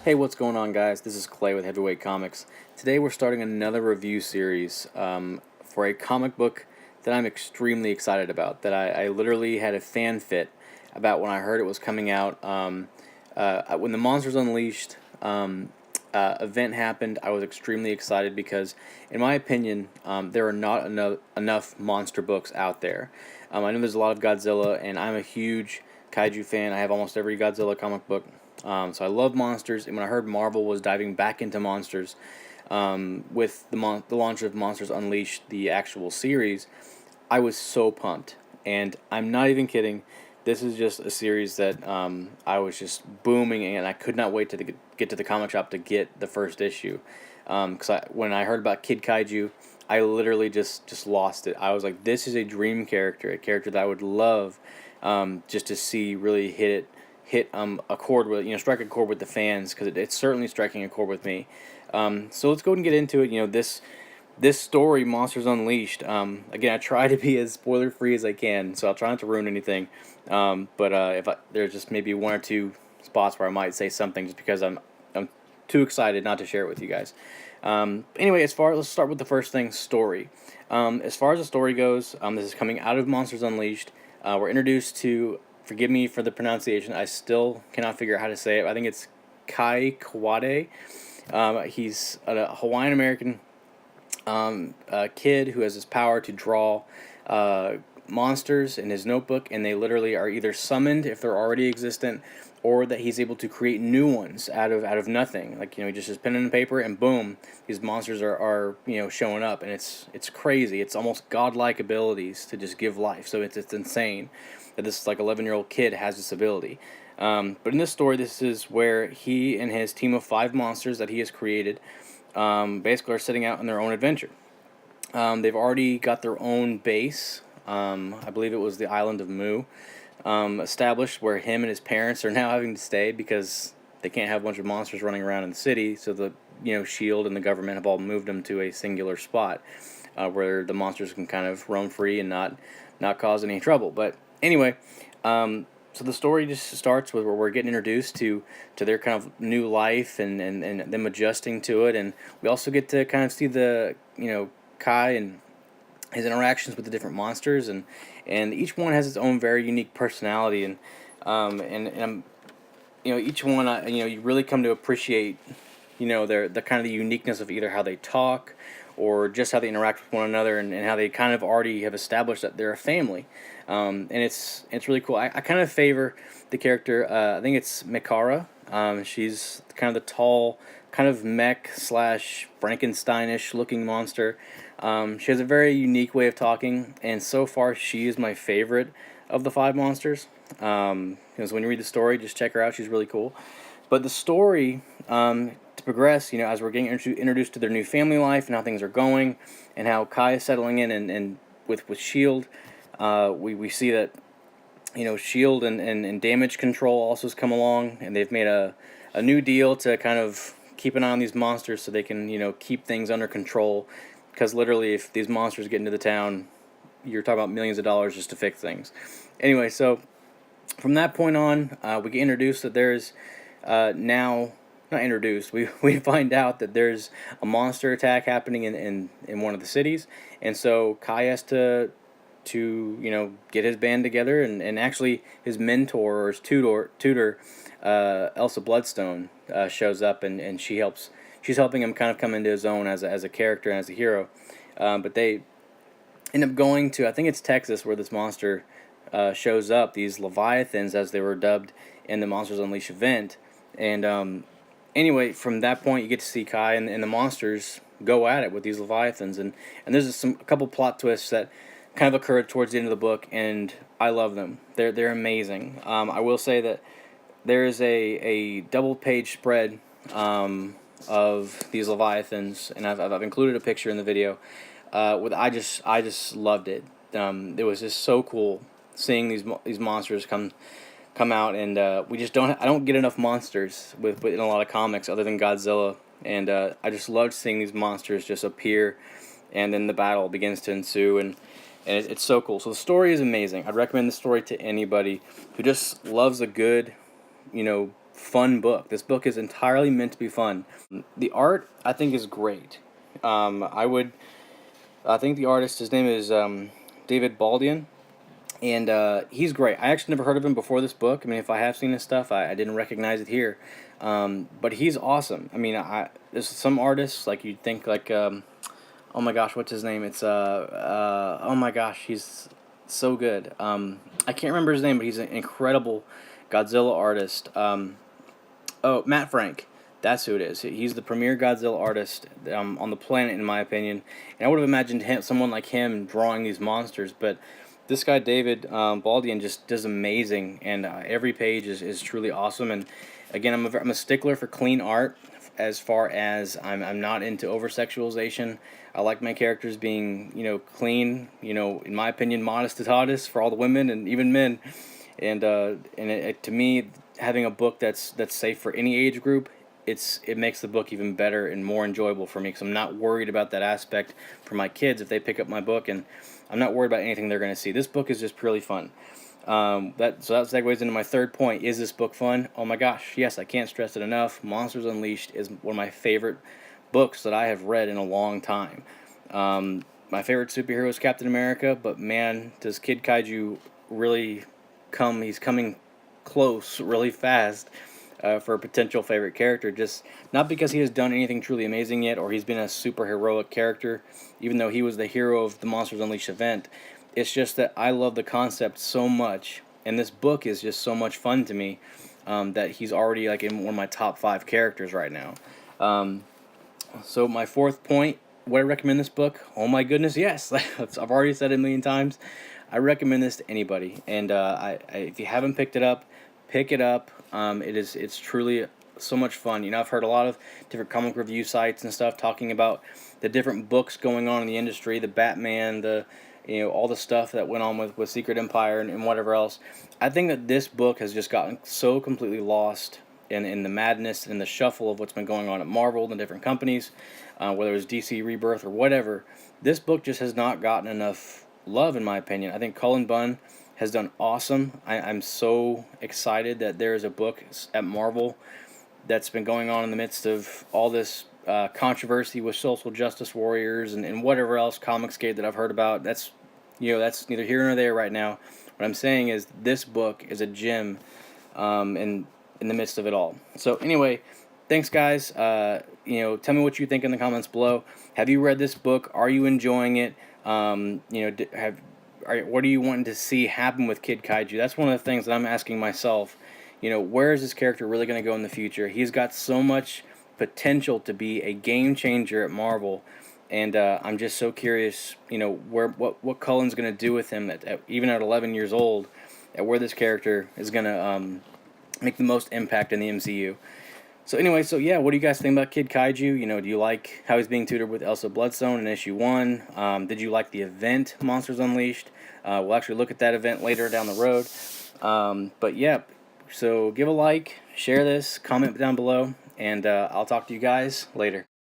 Hey, what's going on, guys? This is Clay with Heavyweight Comics. Today we're starting another review series for a comic book that I'm extremely excited about. That I literally had a fan fit about when I heard it was coming out. When the Monsters Unleashed event happened, I was extremely excited because, in my opinion, there are not enough monster books out there. I know there's a lot of Godzilla, and I'm a huge kaiju fan. I have almost every Godzilla comic book. So I love monsters, and when I heard Marvel was diving back into monsters with the launch of Monsters Unleashed, the actual series, I was so pumped. And I'm not even kidding. This is just a series that I was just booming, and I could not wait to get to the comic shop to get the first issue. Because when I heard about Kid Kaiju, I literally just lost it. I was like, this is a dream character, a character that I would love just to see really hit a chord with, strike a chord with the fans, because it's certainly striking a chord with me. So let's go ahead and get into it. This story, Monsters Unleashed. Again, I try to be as spoiler free as I can, so I'll try not to ruin anything. But there's just maybe one or two spots where I might say something, just because I'm too excited not to share it with you guys. Anyway, let's start with the first thing: story. As far as the story goes, this is coming out of Monsters Unleashed. We're introduced to, forgive me for the pronunciation, I still cannot figure out how to say it. I think it's Kai Kawade. He's a Hawaiian American kid who has this power to draw monsters in his notebook, and they literally are either summoned if they're already existent, or that he's able to create new ones out of nothing. Like, he just his pen and paper, and boom, these monsters are showing up, and it's crazy. It's almost godlike abilities to just give life. So it's insane that this like 11-year-old kid has this ability. But in this story, this is where he and his team of 5 monsters that he has created basically are setting out on their own adventure. They've already got their own base. I believe it was the island of Mu, established, where him and his parents are now having to stay because they can't have a bunch of monsters running around in the city. So the Shield and the government have all moved them to a singular spot where the monsters can kind of roam free and not cause any trouble. But anyway, so the story just starts with where we're getting introduced to their kind of new life, and them adjusting to it, and we also get to kind of see the Kai and his interactions with the different monsters, and each one has its own very unique personality, and each one you really come to appreciate the kind of the uniqueness of either how they talk or just how they interact with one another, and how they kind of already have established that they're a family. And it's really cool. I kind of favor the character. I think it's Mikara. She's kind of the tall, kind of mech slash Frankensteinish looking monster. She has a very unique way of talking, and so far she is my favorite of the 5 monsters. Because when you read the story, just check her out. She's really cool. But the story, to progress, as we're getting introduced to their new family life and how things are going, and how Kai is settling in, and with Shield, we see that Shield and Damage Control also has come along, and they've made a new deal to kind of keep an eye on these monsters so they can keep things under control. Because literally, if these monsters get into the town, you're talking about millions of dollars just to fix things. Anyway, so from that point on, we get introduced that there's now, not introduced, we find out that there's a monster attack happening in one of the cities, and so Kai has to get his band together, and actually his mentor or his tutor Elsa Bloodstone shows up, and she's helping him kind of come into his own as a character and as a hero. But they end up going to, I think it's Texas, where this monster shows up, these Leviathans, as they were dubbed in the Monsters Unleashed event. And anyway, from that point, you get to see Kai and the monsters go at it with these Leviathans. And there's a couple plot twists that kind of occurred towards the end of the book, and I love them. They're amazing. I will say that there is a double page spread of these Leviathans, and I've included a picture in the video. I just loved it. It was just so cool seeing these monsters come out, and I don't get enough monsters in a lot of comics other than Godzilla, and I just loved seeing these monsters just appear, and then the battle begins to ensue, and it's so cool. So the story is amazing. I'd recommend the story to anybody who just loves a good, fun book. This book is entirely meant to be fun. The art, I think, is great. I think the artist, his name is David Baldian, and he's great. I actually never heard of him before this book. I mean, if I have seen his stuff, I didn't recognize it here. But he's awesome. I mean, there's some artists like you'd think like oh my gosh, what's his name? It's oh my gosh, he's so good. I can't remember his name, but he's an incredible Godzilla artist. Oh, Matt Frank. That's who it is. He's the premier Godzilla artist on the planet, in my opinion. And I would have imagined someone like him drawing these monsters, but this guy David Baldian just does amazing, and every page is truly awesome. And again, I'm a stickler for clean art. As far as I'm not into over sexualization. I like my characters being clean. In my opinion, modest to hottest for all the women and even men. To me, having a book that's safe for any age group, it makes the book even better and more enjoyable for me, because I'm not worried about that aspect for my kids if they pick up my book, and I'm not worried about anything they're going to see. This book is just purely fun. That segues into my third point. Is this book fun? Oh my gosh, yes, I can't stress it enough. Monsters Unleashed is one of my favorite books that I have read in a long time. My favorite superhero is Captain America, but man, does Kid Kaiju really come? He's coming close really fast for a potential favorite character. Just not because he has done anything truly amazing yet, or he's been a super heroic character, even though he was the hero of the Monsters Unleashed event. It's just that I love the concept so much, and this book is just so much fun to me, that he's already like in one of my top 5 characters right now. So my fourth point, would I recommend this book? Oh my goodness, yes. I've already said it a million times. I recommend this to anybody, and if you haven't picked it up, pick it up. It's truly so much fun. I've heard a lot of different comic review sites and stuff talking about the different books going on in the industry, the Batman, the all the stuff that went on with Secret Empire and whatever else. I think that this book has just gotten so completely lost in the madness and the shuffle of what's been going on at Marvel and different companies, whether it's DC Rebirth or whatever. This book just has not gotten enough love, in my opinion. I think Cullen Bunn has done awesome. I'm so excited that there is a book at Marvel that's been going on in the midst of all this controversy with social justice warriors and whatever else Comicsgate that I've heard about. That's neither here nor there right now. What I'm saying is this book is a gem in the midst of it all. So anyway, thanks guys. Tell me what you think in the comments below. Have you read this book? Are you enjoying it? What do you want to see happen with Kid Kaiju? That's one of the things that I'm asking myself. Where is this character really going to go in the future? He's got so much potential to be a game changer at Marvel, and I'm just so curious. What Cullen's going to do with him even at 11 years old, at where this character is going to make the most impact in the MCU. So anyway, what do you guys think about Kid Kaiju? Do you like how he's being tutored with Elsa Bloodstone in issue 1? Did you like the event Monsters Unleashed? We'll actually look at that event later down the road. So give a like, share this, comment down below, and I'll talk to you guys later.